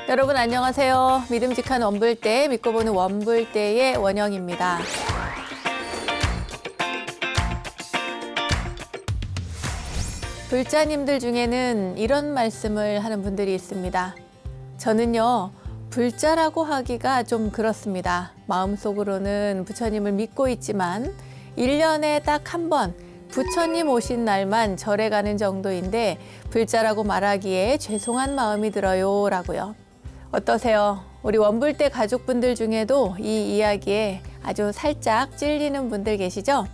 여러분 안녕하세요. 믿음직한 원불대, 믿고 보는 원불대의 원영입니다. 불자님들 중에는 이런 말씀을 하는 분들이 있습니다. 저는요, 불자라고 하기가 좀 그렇습니다. 마음속으로는 부처님을 믿고 있지만 1년에 딱 한 번 부처님 오신 날만 절에 가는 정도인데 불자라고 말하기에 죄송한 마음이 들어요 라고요. 어떠세요? 우리 원불대 가족분들 중에도 이 이야기에 아주 살짝 찔리는 분들 계시죠?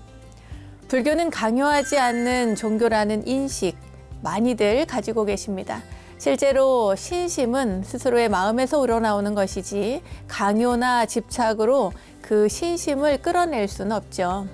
불교는 강요하지 않는 종교라는 인식 많이들 가지고 계십니다. 실제로 신심은 스스로의 마음에서 우러나오는 것이지 강요나 집착으로 그 신심을 끌어낼 수는 없죠.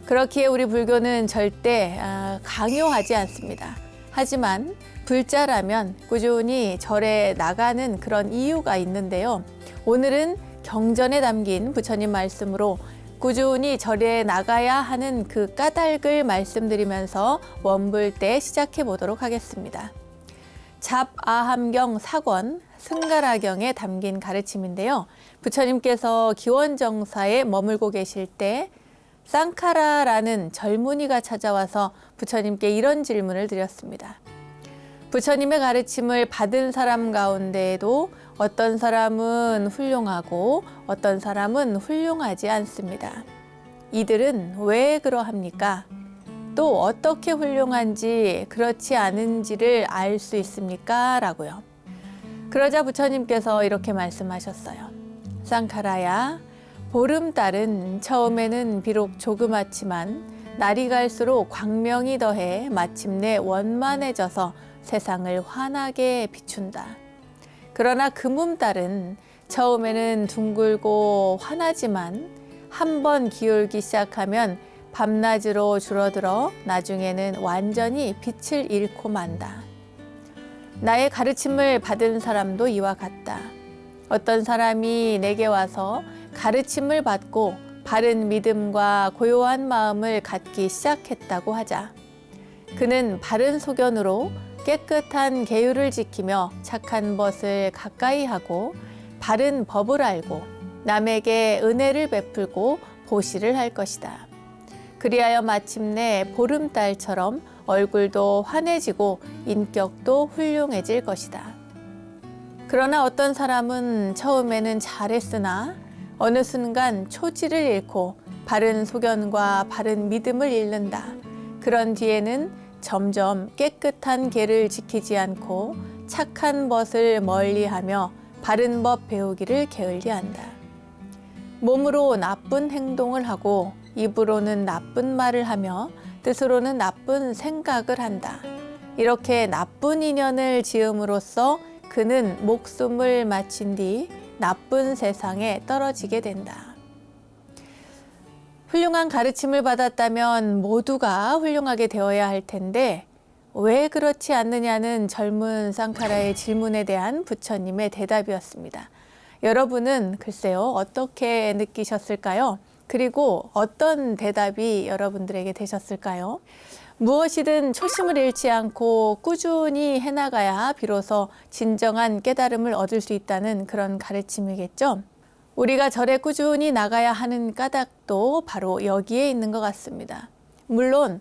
그렇기에 우리 불교는 절대 강요하지 않습니다. 하지만 불자라면 꾸준히 절에 나가는 그런 이유가 있는데요. 오늘은 경전에 담긴 부처님 말씀으로 꾸준히 절에 나가야 하는 그 까닭을 말씀드리면서 원불대 시작해 보도록 하겠습니다. 잡아함경 사권 승가라경에 담긴 가르침인데요. 부처님께서 기원정사에 머물고 계실 때 쌍카라라는 젊은이가 찾아와서 부처님께 이런 질문을 드렸습니다. 부처님의 가르침을 받은 사람 가운데에도 어떤 사람은 훌륭하고 어떤 사람은 훌륭하지 않습니다. 이들은 왜 그러합니까? 또 어떻게 훌륭한지 그렇지 않은지를 알 수 있습니까? 라고요. 그러자 부처님께서 이렇게 말씀하셨어요. 쌍카라야, 보름달은 처음에는 비록 조그맣지만 날이 갈수록 광명이 더해 마침내 원만해져서 세상을 환하게 비춘다. 그러나 금음달은 처음에는 둥글고 환하지만 한번 기울기 시작하면 밤낮으로 줄어들어 나중에는 완전히 빛을 잃고 만다. 나의 가르침을 받은 사람도 이와 같다. 어떤 사람이 내게 와서 가르침을 받고 바른 믿음과 고요한 마음을 갖기 시작했다고 하자. 그는 바른 소견으로 깨끗한 계율을 지키며 착한 것을 가까이 하고 바른 법을 알고 남에게 은혜를 베풀고 보시를 할 것이다. 그리하여 마침내 보름달처럼 얼굴도 환해지고 인격도 훌륭해질 것이다. 그러나 어떤 사람은 처음에는 잘했으나 어느 순간 초지를 잃고 바른 소견과 바른 믿음을 잃는다. 그런 뒤에는 점점 깨끗한 계를 지키지 않고 착한 것을 멀리하며 바른 법 배우기를 게을리한다. 몸으로 나쁜 행동을 하고 입으로는 나쁜 말을 하며 뜻으로는 나쁜 생각을 한다. 이렇게 나쁜 인연을 지음으로써 그는 목숨을 마친 뒤 나쁜 세상에 떨어지게 된다. 훌륭한 가르침을 받았다면 모두가 훌륭하게 되어야 할 텐데 왜 그렇지 않느냐는 젊은 쌍카라의 질문에 대한 부처님의 대답이었습니다. 여러분은 글쎄요, 어떻게 느끼셨을까요? 그리고 어떤 대답이 여러분들에게 되셨을까요? 무엇이든 초심을 잃지 않고 꾸준히 해나가야 비로소 진정한 깨달음을 얻을 수 있다는 그런 가르침이겠죠? 우리가 절에 꾸준히 나가야 하는 까닭도 바로 여기에 있는 것 같습니다. 물론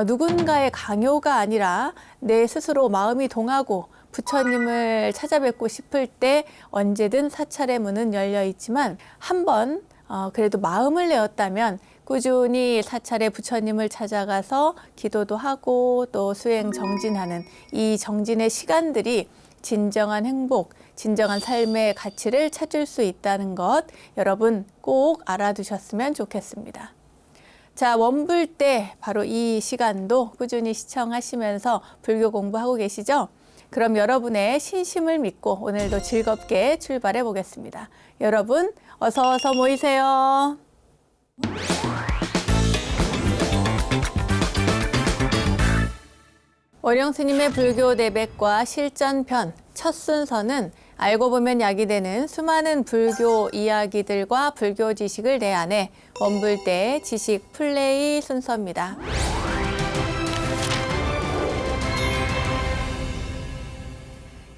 누군가의 강요가 아니라 내 스스로 마음이 동하고 부처님을 찾아뵙고 싶을 때 언제든 사찰의 문은 열려 있지만 한번 그래도 마음을 내었다면 꾸준히 사찰의 부처님을 찾아가서 기도도 하고 또 수행 정진하는 이 정진의 시간들이 진정한 행복, 진정한 삶의 가치를 찾을 수 있다는 것 여러분 꼭 알아두셨으면 좋겠습니다. 자, 원불대 바로 이 시간도 꾸준히 시청하시면서 불교 공부하고 계시죠? 그럼 여러분의 신심을 믿고 오늘도 즐겁게 출발해 보겠습니다. 여러분 어서 모이세요. 원영 스님의 불교 대백과 실전편 첫 순서는 알고 보면 약이 되는 수많은 불교 이야기들과 불교 지식을 내 안에 원불대 지식 플레이 순서입니다.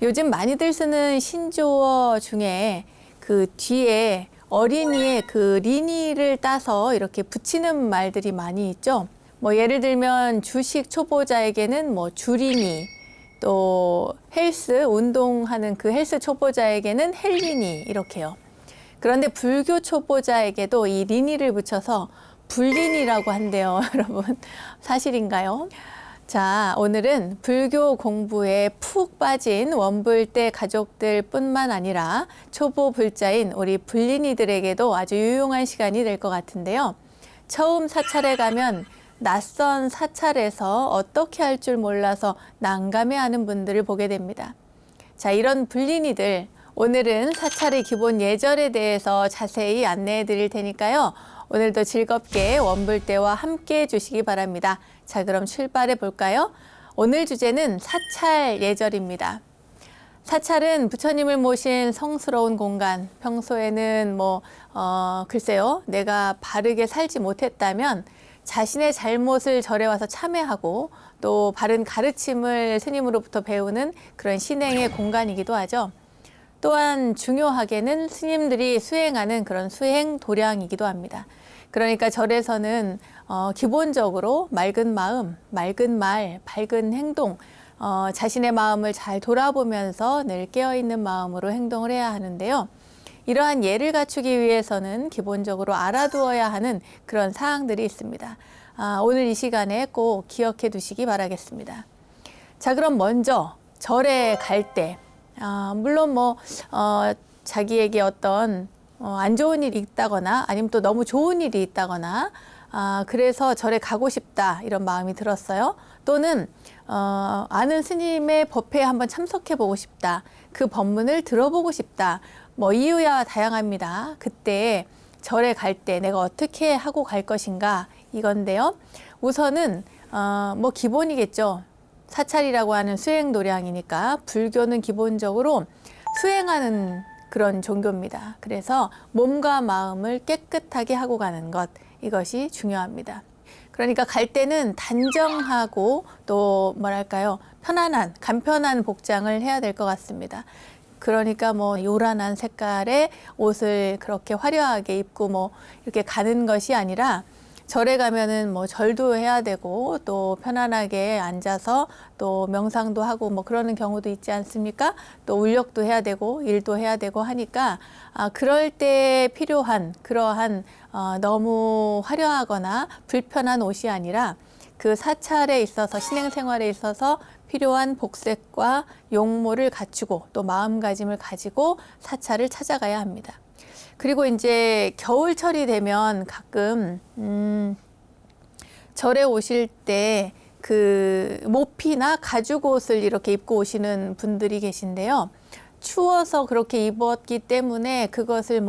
요즘 많이들 쓰는 신조어 중에 그 뒤에 어린이의 그 리니를 따서 이렇게 붙이는 말들이 많이 있죠. 뭐 예를 들면 주식 초보자에게는 뭐 주리니, 또 헬스 운동하는 그 헬스 초보자에게는 헬리니 이렇게요. 그런데 불교 초보자에게도 이 리니를 붙여서 불리니라고 한대요. 여러분 사실인가요? 자, 오늘은 불교 공부에 푹 빠진 원불대 가족들 뿐만 아니라 초보 불자인 우리 불린이들에게도 아주 유용한 시간이 될 것 같은데요. 처음 사찰에 가면 낯선 사찰에서 어떻게 할 줄 몰라서 난감해하는 분들을 보게 됩니다. 자, 이런 불린이들, 오늘은 사찰의 기본 예절에 대해서 자세히 안내해 드릴 테니까요. 오늘도 즐겁게 원불대와 함께 해주시기 바랍니다. 자, 그럼 출발해 볼까요? 오늘 주제는 사찰 예절입니다. 사찰은 부처님을 모신 성스러운 공간, 평소에는 글쎄요, 내가 바르게 살지 못했다면 자신의 잘못을 절에 와서 참회하고 또 바른 가르침을 스님으로부터 배우는 그런 신행의 공간이기도 하죠. 또한 중요하게는 스님들이 수행하는 그런 수행 도량이기도 합니다. 그러니까 절에서는 기본적으로 맑은 마음, 맑은 말, 밝은 행동, 자신의 마음을 잘 돌아보면서 늘 깨어있는 마음으로 행동을 해야 하는데요. 이러한 예를 갖추기 위해서는 기본적으로 알아두어야 하는 그런 사항들이 있습니다. 오늘 이 시간에 꼭 기억해 두시기 바라겠습니다. 자, 그럼 먼저 절에 갈 때, 물론 자기에게 어떤 안 좋은 일이 있다거나 아니면 또 너무 좋은 일이 있다거나 그래서 절에 가고 싶다 이런 마음이 들었어요. 또는 아는 스님의 법회에 한번 참석해 보고 싶다. 그 법문을 들어보고 싶다. 이유야 다양합니다. 그때 절에 갈 때 내가 어떻게 하고 갈 것인가 이건데요. 우선은 기본이겠죠. 사찰이라고 하는 수행 도량이니까 불교는 기본적으로 수행하는 그런 종교입니다. 그래서 몸과 마음을 깨끗하게 하고 가는 것, 이것이 중요합니다. 그러니까 갈 때는 단정하고 또 편안한, 간편한 복장을 해야 될 것 같습니다. 그러니까 요란한 색깔의 옷을 그렇게 화려하게 입고 이렇게 가는 것이 아니라 절에 가면은 절도 해야 되고 또 편안하게 앉아서 또 명상도 하고 그러는 경우도 있지 않습니까? 또 울력도 해야 되고 일도 해야 되고 하니까 그럴 때 필요한 그러한 너무 화려하거나 불편한 옷이 아니라 그 사찰에 있어서 신행생활에 있어서 필요한 복색과 용모를 갖추고 또 마음가짐을 가지고 사찰을 찾아가야 합니다. 그리고 이제 겨울철이 되면 가끔 절에 오실 때 그 모피나 가죽 옷을 이렇게 입고 오시는 분들이 계신데요. 추워서 그렇게 입었기 때문에 그것을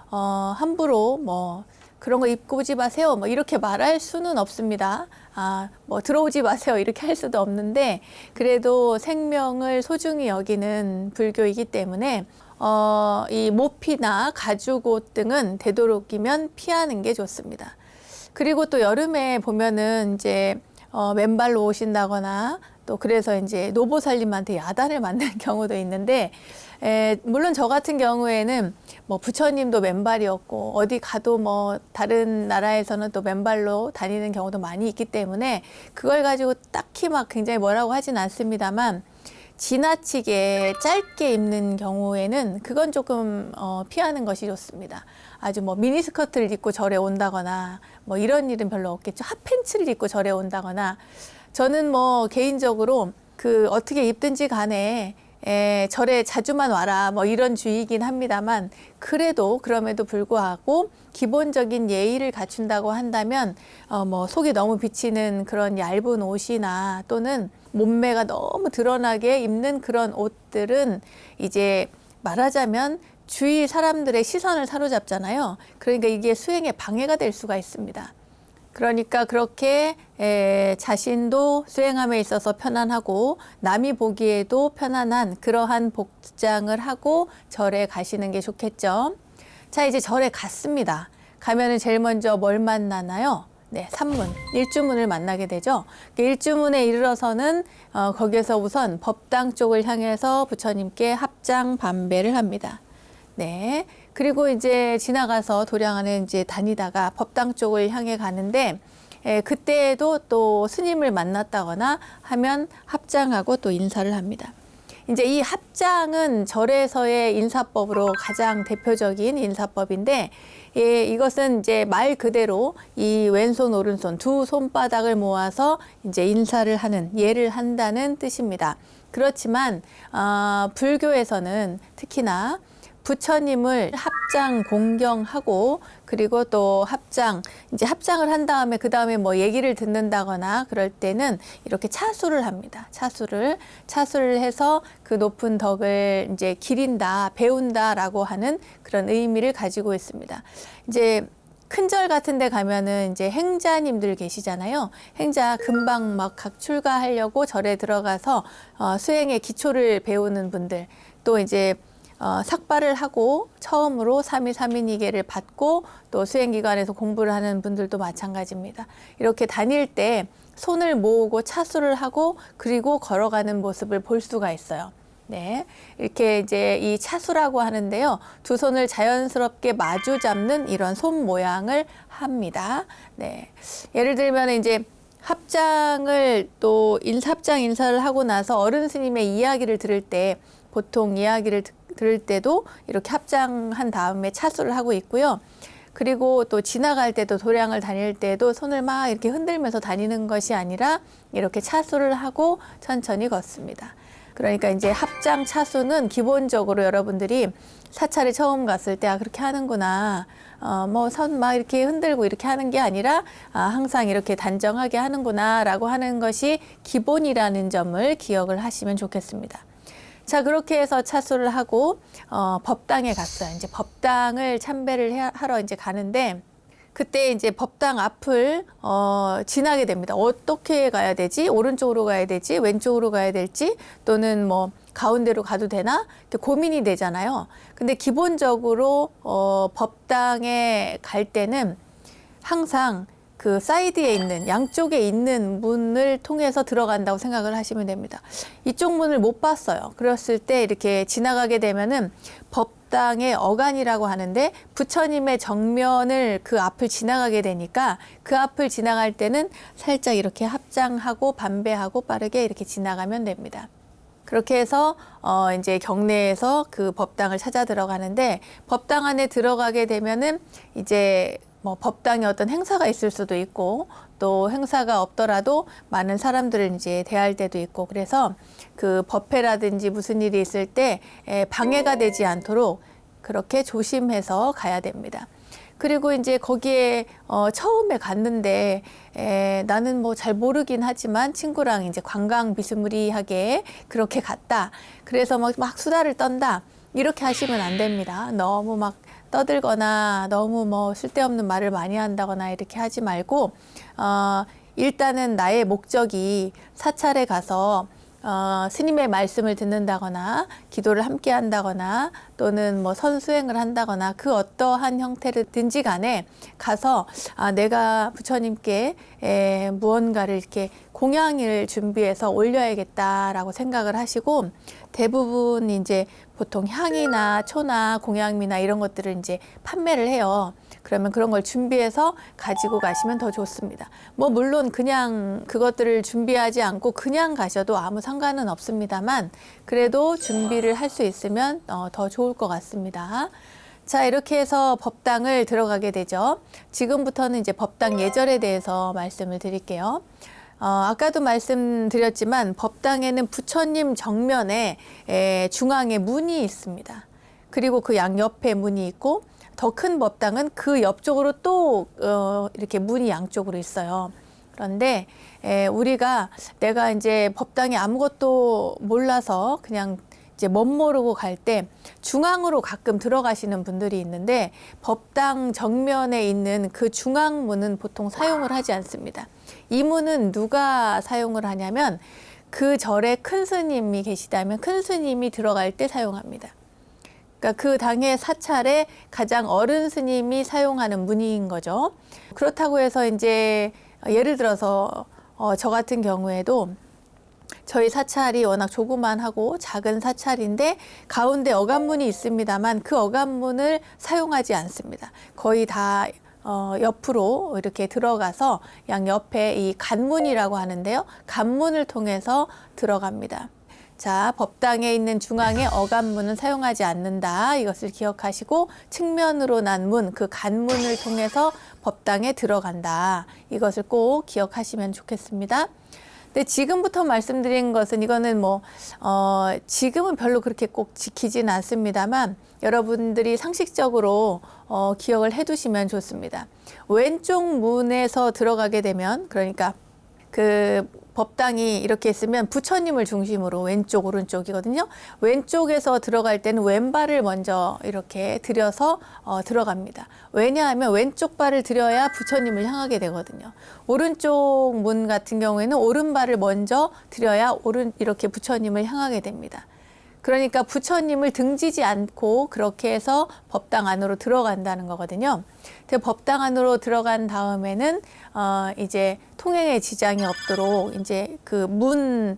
함부로 그런 거 입고 오지 마세요. 이렇게 말할 수는 없습니다. 들어오지 마세요. 이렇게 할 수도 없는데 그래도 생명을 소중히 여기는 불교이기 때문에 이 모피나 가죽옷 등은 되도록이면 피하는 게 좋습니다. 그리고 또 여름에 보면은 이제 맨발로 오신다거나 또 그래서 이제 노보살님한테 야단을 맞는 경우도 있는데 물론 저 같은 경우에는 부처님도 맨발이었고 어디 가도 다른 나라에서는 또 맨발로 다니는 경우도 많이 있기 때문에 그걸 가지고 딱히 굉장히 뭐라고 하진 않습니다만 지나치게 짧게 입는 경우에는 그건 조금 피하는 것이 좋습니다. 아주 미니스커트를 입고 절에 온다거나 이런 일은 별로 없겠죠. 핫팬츠를 입고 절에 온다거나 저는 개인적으로 어떻게 입든지 간에 절에 자주만 와라 이런 주의이긴 합니다만 그럼에도 불구하고 기본적인 예의를 갖춘다고 한다면 속이 너무 비치는 그런 얇은 옷이나 또는 몸매가 너무 드러나게 입는 그런 옷들은 이제 말하자면 주위 사람들의 시선을 사로잡잖아요. 그러니까 이게 수행에 방해가 될 수가 있습니다. 그러니까 그렇게 자신도 수행함에 있어서 편안하고 남이 보기에도 편안한 그러한 복장을 하고 절에 가시는 게 좋겠죠. 자, 이제 절에 갔습니다. 가면은 제일 먼저 뭘 만나나요? 네, 산문, 일주문을 만나게 되죠. 일주문에 이르러서는 거기에서 우선 법당 쪽을 향해서 부처님께 합장 반배를 합니다. 네, 그리고 이제 지나가서 도량안에 이제 다니다가 법당 쪽을 향해 가는데 그때에도 또 스님을 만났다거나 하면 합장하고 또 인사를 합니다. 이제 이 합장은 절에서의 인사법으로 가장 대표적인 인사법인데, 이것은 이제 말 그대로 이 왼손 오른손 두 손바닥을 모아서 이제 인사를 하는, 예를 한다는 뜻입니다. 그렇지만 불교에서는 특히나 부처님을 합장 공경하고, 그리고 또 이제 합장을 한 다음에 그 다음에 뭐 얘기를 듣는다거나 그럴 때는 이렇게 차수를 합니다. 차수를 해서 그 높은 덕을 이제 기린다, 배운다라고 하는 그런 의미를 가지고 있습니다. 이제 큰 절 같은 데 가면은 이제 행자님들 계시잖아요. 행자 금방 막 각 출가하려고 절에 들어가서 수행의 기초를 배우는 분들, 또 이제 삭발을 하고 처음으로 삼위삼인이계를 받고 또 수행기관에서 공부를 하는 분들도 마찬가지입니다. 이렇게 다닐 때 손을 모으고 차수를 하고 그리고 걸어가는 모습을 볼 수가 있어요. 네, 이렇게 이제 이 차수라고 하는데요. 두 손을 자연스럽게 마주 잡는 이런 손 모양을 합니다. 네, 예를 들면 이제 합장을 또 합장 인사를 하고 나서 어른 스님의 이야기를 들을 때 보통 이야기를 들을 때도 이렇게 합장한 다음에 차수를 하고 있고요. 그리고 또 지나갈 때도 도량을 다닐 때도 손을 막 이렇게 흔들면서 다니는 것이 아니라 이렇게 차수를 하고 천천히 걷습니다. 그러니까 이제 합장 차수는 기본적으로 여러분들이 사찰에 처음 갔을 때 그렇게 하는구나. 뭐 손 막 이렇게 흔들고 이렇게 하는 게 아니라 항상 이렇게 단정하게 하는구나라고 하는 것이 기본이라는 점을 기억을 하시면 좋겠습니다. 자, 그렇게 해서 차수를 하고 법당에 갔어요. 이제 법당을 참배를 하러 이제 가는데, 그때 이제 법당 앞을 지나게 됩니다. 어떻게 가야 되지? 오른쪽으로 가야 되지? 왼쪽으로 가야 될지? 또는 뭐 가운데로 가도 되나? 이렇게 고민이 되잖아요. 근데 기본적으로 법당에 갈 때는 항상 그 사이드에 있는, 양쪽에 있는 문을 통해서 들어간다고 생각을 하시면 됩니다. 이쪽 문을 못 봤어요. 그랬을 때 이렇게 지나가게 되면은 법당의 어간이라고 하는데, 부처님의 정면을 그 앞을 지나가게 되니까 그 앞을 지나갈 때는 살짝 이렇게 합장하고 반배하고 빠르게 이렇게 지나가면 됩니다. 그렇게 해서 이제 경내에서 그 법당을 찾아 들어가는데, 법당 안에 들어가게 되면은 이제 뭐 법당에 어떤 행사가 있을 수도 있고, 또 행사가 없더라도 많은 사람들을 이제 대할 때도 있고, 그래서 그 법회라든지 무슨 일이 있을 때 방해가 되지 않도록 그렇게 조심해서 가야 됩니다. 그리고 이제 거기에 처음에 갔는데 나는 뭐 잘 모르긴 하지만 친구랑 이제 관광 비스무리하게 그렇게 갔다. 그래서 막 수다를 떤다. 이렇게 하시면 안 됩니다. 너무 막 떠들거나 너무 뭐 쓸데없는 말을 많이 한다거나 이렇게 하지 말고, 일단은 나의 목적이 사찰에 가서 스님의 말씀을 듣는다거나 기도를 함께 한다거나 또는 뭐 선수행을 한다거나 그 어떠한 형태든지 간에 가서 내가 부처님께 무언가를 이렇게 공양을 준비해서 올려야겠다라고 생각을 하시고, 대부분 이제 보통 향이나 초나 공양미나 이런 것들을 이제 판매를 해요. 그러면 그런 걸 준비해서 가지고 가시면 더 좋습니다. 뭐 물론 그냥 그것들을 준비하지 않고 그냥 가셔도 아무 상관은 없습니다만, 그래도 준비를 할 수 있으면 더 좋을 것 같습니다. 자, 이렇게 해서 법당을 들어가게 되죠. 지금부터는 이제 법당 예절에 대해서 말씀을 드릴게요. 아까도 말씀드렸지만 법당에는 부처님 정면에 중앙에 문이 있습니다. 그리고 그 양옆에 문이 있고, 더 큰 법당은 그 옆쪽으로 또 이렇게 문이 양쪽으로 있어요. 그런데 우리가 내가 이제 법당에 아무것도 몰라서 그냥 이제 멋모르고 갈 때 중앙으로 가끔 들어가시는 분들이 있는데, 법당 정면에 있는 그 중앙문은 보통 사용을 하지 않습니다. 이 문은 누가 사용을 하냐면 그 절에 큰 스님이 계시다면 큰 스님이 들어갈 때 사용합니다. 그러니까 그 당의 사찰에 가장 어른 스님이 사용하는 문인 거죠. 그렇다고 해서 이제 예를 들어서 저 같은 경우에도 저희 사찰이 워낙 조그만하고 작은 사찰인데 가운데 어간문이 있습니다만 그 어간문을 사용하지 않습니다. 거의 다 옆으로 이렇게 들어가서 양 옆에 이 간문이라고 하는데요. 간문을 통해서 들어갑니다. 자, 법당에 있는 중앙의 어간문은 사용하지 않는다. 이것을 기억하시고 측면으로 난 문, 그 간문을 통해서 법당에 들어간다. 이것을 꼭 기억하시면 좋겠습니다. 근데 지금부터 말씀드린 것은 이거는 지금은 별로 그렇게 꼭 지키진 않습니다만 여러분들이 상식적으로 기억을 해 두시면 좋습니다. 왼쪽 문에서 들어가게 되면 그러니까 그 법당이 이렇게 있으면 부처님을 중심으로 왼쪽 오른쪽이거든요. 왼쪽에서 들어갈 때는 왼발을 먼저 이렇게 들여서 들어갑니다. 왜냐하면 왼쪽 발을 들여야 부처님을 향하게 되거든요. 오른쪽 문 같은 경우에는 오른발을 먼저 들여야 이렇게 부처님을 향하게 됩니다. 그러니까 부처님을 등지지 않고 그렇게 해서 법당 안으로 들어간다는 거거든요. 법당 안으로 들어간 다음에는 이제 통행에 지장이 없도록 이제 그 문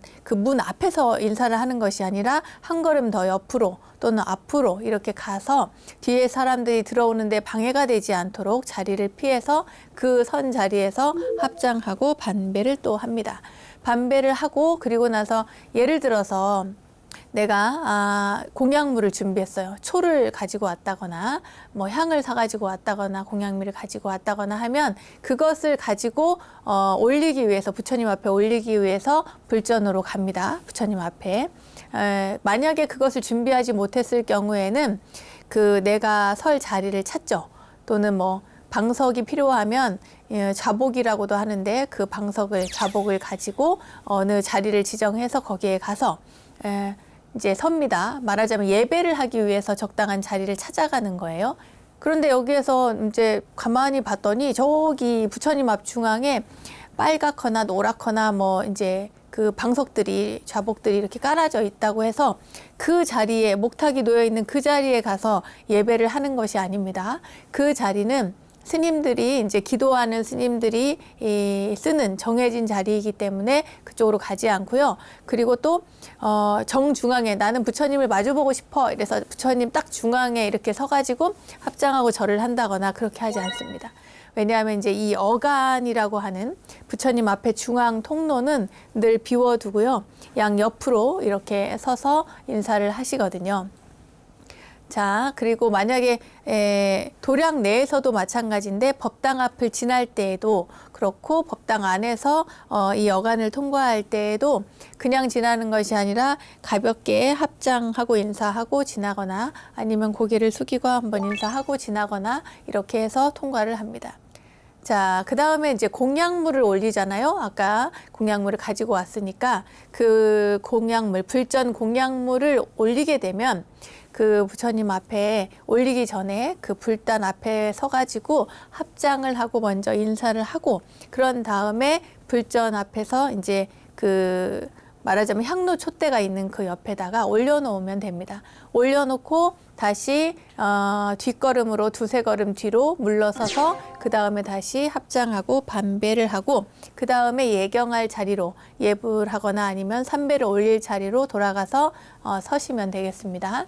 앞에서 인사를 하는 것이 아니라 한 걸음 더 옆으로 또는 앞으로 이렇게 가서 뒤에 사람들이 들어오는데 방해가 되지 않도록 자리를 피해서 그 선 자리에서 합장하고 반배를 또 합니다. 반배를 하고 그리고 나서 예를 들어서 내가 공양물을 준비했어요. 초를 가지고 왔다거나 향을 사가지고 왔다거나 공양미를 가지고 왔다거나 하면 그것을 가지고 올리기 위해서 부처님 앞에 올리기 위해서 불전으로 갑니다. 부처님 앞에. 만약에 그것을 준비하지 못했을 경우에는 그 내가 설 자리를 찾죠. 또는 방석이 필요하면 좌복이라고도 하는데 그 좌복을 가지고 어느 자리를 지정해서 거기에 가서 이제 섭니다. 말하자면 예배를 하기 위해서 적당한 자리를 찾아가는 거예요. 그런데 여기에서 이제 가만히 봤더니 저기 부처님 앞 중앙에 빨갛거나 노랗거나 이제 그 좌복들이 이렇게 깔아져 있다고 해서 그 자리에 목탁이 놓여 있는 그 자리에 가서 예배를 하는 것이 아닙니다. 그 자리는 스님들이 이제 기도하는 스님들이 쓰는 정해진 자리이기 때문에 그쪽으로 가지 않고요. 그리고 또 정중앙에 나는 부처님을 마주보고 싶어 이래서 부처님 딱 중앙에 이렇게 서가지고 합장하고 절을 한다거나 그렇게 하지 않습니다. 왜냐하면 이제 이 어간이라고 하는 부처님 앞에 중앙 통로는 늘 비워두고요. 양 옆으로 이렇게 서서 인사를 하시거든요. 자, 그리고 만약에 도량 내에서도 마찬가지인데 법당 앞을 지날 때에도 그렇고 법당 안에서 이 어간을 통과할 때에도 그냥 지나는 것이 아니라 가볍게 합장하고 인사하고 지나거나 아니면 고개를 숙이고 한번 인사하고 지나거나 이렇게 해서 통과를 합니다. 자, 그 다음에 이제 공양물을 올리잖아요. 아까 공양물을 가지고 왔으니까 그 불전 공양물을 올리게 되면 그 부처님 앞에 올리기 전에 그 불단 앞에 서가지고 합장을 하고 먼저 인사를 하고 그런 다음에 불전 앞에서 이제 그 말하자면 향로 촛대가 있는 그 옆에다가 올려놓으면 됩니다. 올려놓고 다시 뒷걸음으로 두세 걸음 뒤로 물러서서 그 다음에 다시 합장하고 반배를 하고 그 다음에 예경할 자리로 예불 하거나 아니면 삼배를 올릴 자리로 돌아가서 서시면 되겠습니다.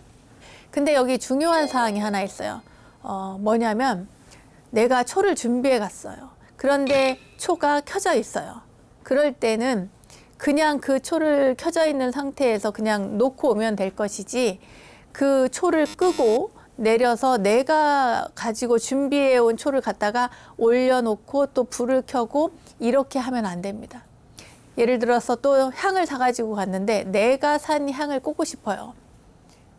근데 여기 중요한 사항이 하나 있어요. 뭐냐면 내가 초를 준비해 갔어요. 그런데 초가 켜져 있어요. 그럴 때는 그냥 그 초를 켜져 있는 상태에서 그냥 놓고 오면 될 것이지 그 초를 끄고 내려서 내가 가지고 준비해 온 초를 갖다가 올려놓고 또 불을 켜고 이렇게 하면 안 됩니다. 예를 들어서 또 향을 사가지고 갔는데 내가 산 향을 꽂고 싶어요.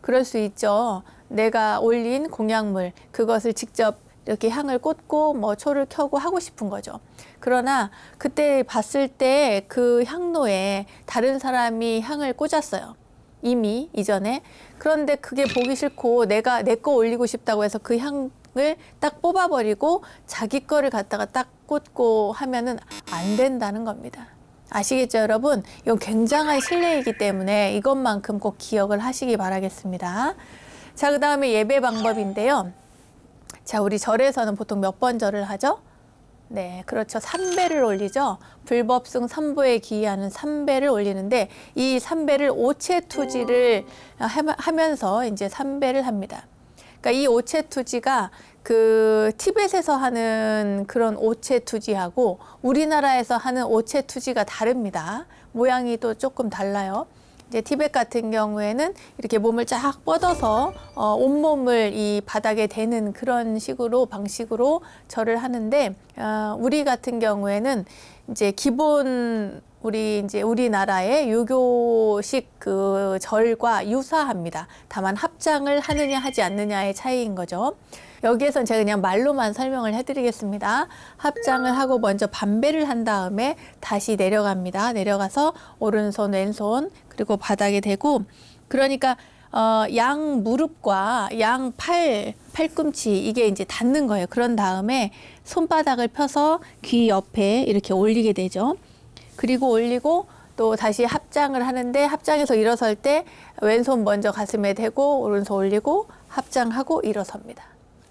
그럴 수 있죠. 내가 올린 공양물 그것을 직접 이렇게 향을 꽂고 초를 켜고 하고 싶은 거죠. 그러나 그때 봤을 때 그 향로에 다른 사람이 향을 꽂았어요. 이미 이전에. 그런데 그게 보기 싫고 내가 내 거 올리고 싶다고 해서 그 향을 딱 뽑아버리고 자기 거를 갖다가 딱 꽂고 하면은 안 된다는 겁니다. 아시겠죠, 여러분? 이건 굉장한 신뢰이기 때문에 이것만큼 꼭 기억을 하시기 바라겠습니다. 자, 그 다음에 예배 방법인데요. 자, 우리 절에서는 보통 몇 번 절을 하죠? 네, 그렇죠. 3배를 올리죠. 불법승 3보에 기이하는 3배를 올리는데 이 3배를 오체투지를 하면서 이제 3배를 합니다. 그러니까 이 오체투지가 그 티벳에서 하는 그런 오체투지하고 우리나라에서 하는 오체투지가 다릅니다. 모양이 또 조금 달라요. 이제 티벳 같은 경우에는 이렇게 몸을 쫙 뻗어서 온몸을 이 바닥에 대는 그런 식으로 방식으로 절을 하는데 우리 같은 경우에는 이제 기본 우리나라의 유교식 그 절과 유사합니다. 다만 합장을 하느냐 하지 않느냐의 차이인 거죠. 여기에선 제가 그냥 말로만 설명을 해드리겠습니다. 합장을 하고 먼저 반배를 한 다음에 다시 내려갑니다. 내려가서 오른손, 왼손 그리고 바닥에 대고 그러니까 양 무릎과 양 팔꿈치 이게 이제 닿는 거예요. 그런 다음에 손바닥을 펴서 귀 옆에 이렇게 올리게 되죠. 그리고 올리고 또 다시 합장을 하는데 합장해서 일어설 때 왼손 먼저 가슴에 대고 오른손 올리고 합장하고 일어섭니다.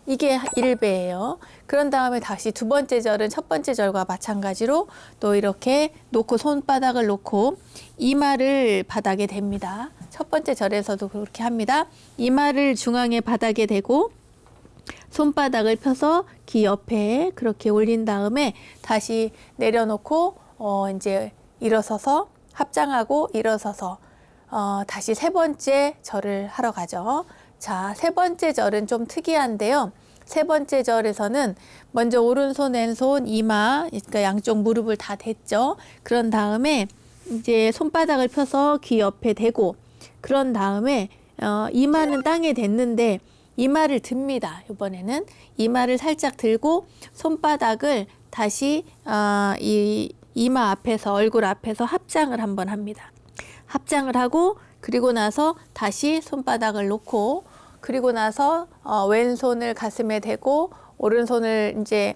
이게 1배예요. 그런 다음에 다시 두 번째 절은 첫 번째 절과 마찬가지로 또 이렇게 놓고 손바닥을 놓고 이마를 바닥에 댑니다. 첫 번째 절에서도 그렇게 합니다. 이마를 중앙에 바닥에 대고 손바닥을 펴서 귀 옆에 그렇게 올린 다음에 다시 내려놓고 이제 일어서서 합장하고 일어서서 다시 세 번째 절을 하러 가죠. 자, 세 번째 절은 좀 특이한데요. 세 번째 절에서는 먼저 오른손, 왼손, 이마, 그러니까 양쪽 무릎을 다 댔죠. 그런 다음에 이제 손바닥을 펴서 귀 옆에 대고 그런 다음에 이마는 땅에 댔는데 이마를 듭니다. 이번에는 이마를 살짝 들고 손바닥을 다시 이 이마 앞에서 얼굴 앞에서 합장을 한번 합니다. 합장을 하고 그리고 나서 다시 손바닥을 놓고 그리고 나서 왼손을 가슴에 대고 오른손을 이제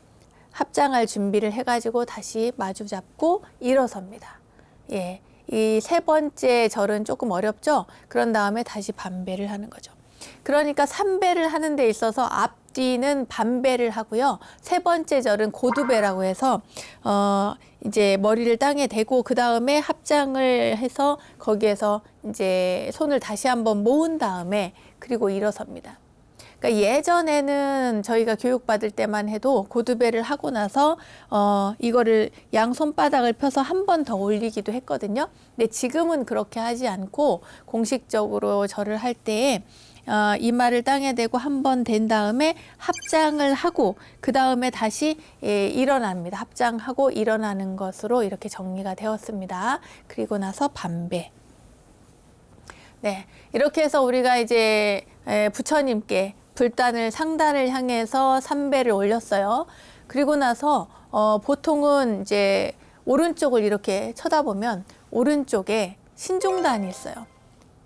합장할 준비를 해가지고 다시 마주 잡고 일어섭니다. 예, 이 세 번째 절은 조금 어렵죠? 그런 다음에 다시 반배를 하는 거죠. 그러니까 3배를 하는 데 있어서 앞뒤는 반배를 하고요. 세 번째 절은 고두배라고 해서 이제 머리를 땅에 대고 그 다음에 합장을 해서 거기에서 이제 손을 다시 한번 모은 다음에 그리고 일어섭니다. 그러니까 예전에는 저희가 교육받을 때만 해도 고두배를 하고 나서 이거를 양 손바닥을 펴서 한 번 더 올리기도 했거든요. 근데 지금은 그렇게 하지 않고 공식적으로 절을 할 때에 이마를 땅에 대고 한 번 댄 다음에 합장을 하고 그 다음에 다시 일어납니다. 합장하고 일어나는 것으로 이렇게 정리가 되었습니다. 그리고 나서 반배. 네, 이렇게 해서 우리가 이제 부처님께 상단을 향해서 3배를 올렸어요. 그리고 나서 보통은 이제 오른쪽을 이렇게 쳐다보면 오른쪽에 신중단이 있어요.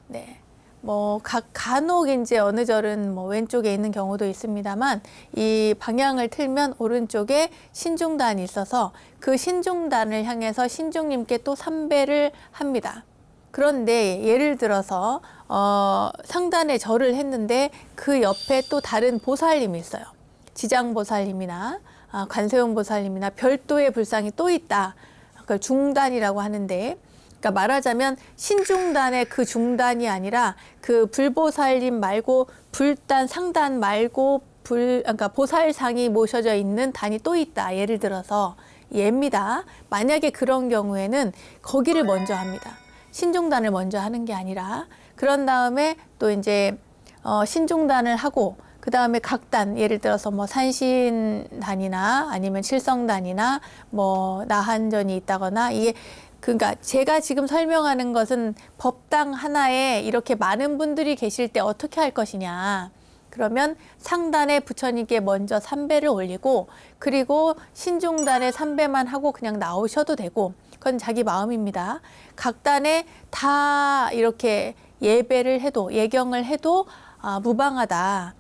네. 뭐 간혹 이제 어느 절은 뭐 왼쪽에 있는 경우도 있습니다만 이 방향을 틀면 오른쪽에 신중단이 있어서 그 신중단을 향해서 신중님께 또 3배를 합니다. 그런데 예를 들어서 상단에 절을 했는데 그 옆에 또 다른 보살님이 있어요. 지장보살님이나 관세음보살님이나 별도의 불상이 또 있다. 그걸 중단이라고 하는데 그러니까 말하자면 신중단의 그 중단이 아니라 그 불보살님 말고 불단 상단 말고 그러니까 보살상이 모셔져 있는 단이 또 있다. 예를 들어서 예입니다. 만약에 그런 경우에는 거기를 먼저 합니다. 신중단을 먼저 하는 게 아니라 그런 다음에 또 이제 신중단을 하고 그 다음에 각단 예를 들어서 뭐 산신단이나 아니면 칠성단이나 뭐 나한전이 있다거나 이게 그러니까 제가 지금 설명하는 것은 법당 하나에 이렇게 많은 분들이 계실 때 어떻게 할 것이냐. 그러면 상단에 부처님께 먼저 3배를 올리고 그리고 신중단에 3배만 하고 그냥 나오셔도 되고 그건 자기 마음입니다. 각 단에 다 이렇게 예배를 해도 예경을 해도 무방하다.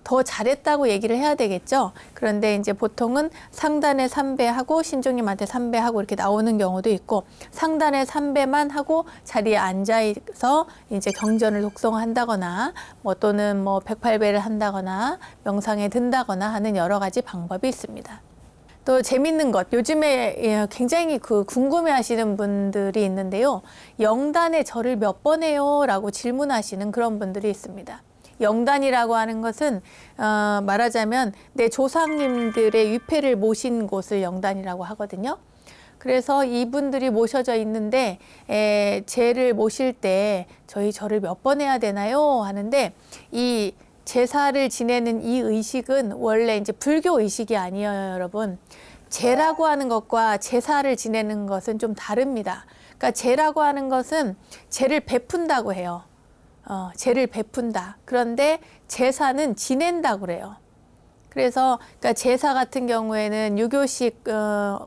더 잘했다고 얘기를 해야 되겠죠. 그런데 이제 보통은 상단에 3배 하고 신종님한테 3배 하고 이렇게 나오는 경우도 있고, 상단에 3배만 하고 자리에 앉아서 이제 경전을 독송한다거나 뭐 또는 뭐 108배를 한다거나 명상에 든다거나 하는 여러 가지 방법이 있습니다. 또 재밌는 것, 요즘에 굉장히 궁금해 하시는 분들이 있는데요. 영단에 절을 몇 번 해요? 라고 질문하시는 그런 분들이 있습니다. 영단이라고 하는 것은 말하자면 내 조상님들의 위패를 모신 곳을 영단이라고 하거든요. 그래서 이분들이 모셔져 있는데 제를 모실 때 저희 절을 몇 번 해야 되나요? 하는데 이 제사를 지내는 이 의식은 원래 이제 불교 의식이 아니에요, 여러분. 제라고 하는 것과 제사를 지내는 것은 좀 다릅니다. 그러니까 제라고 하는 것은 제를 베푼다고 해요. 제를 베푼다. 그런데 제사는 지낸다고 그래요. 그래서 그러니까 제사 같은 경우에는 유교식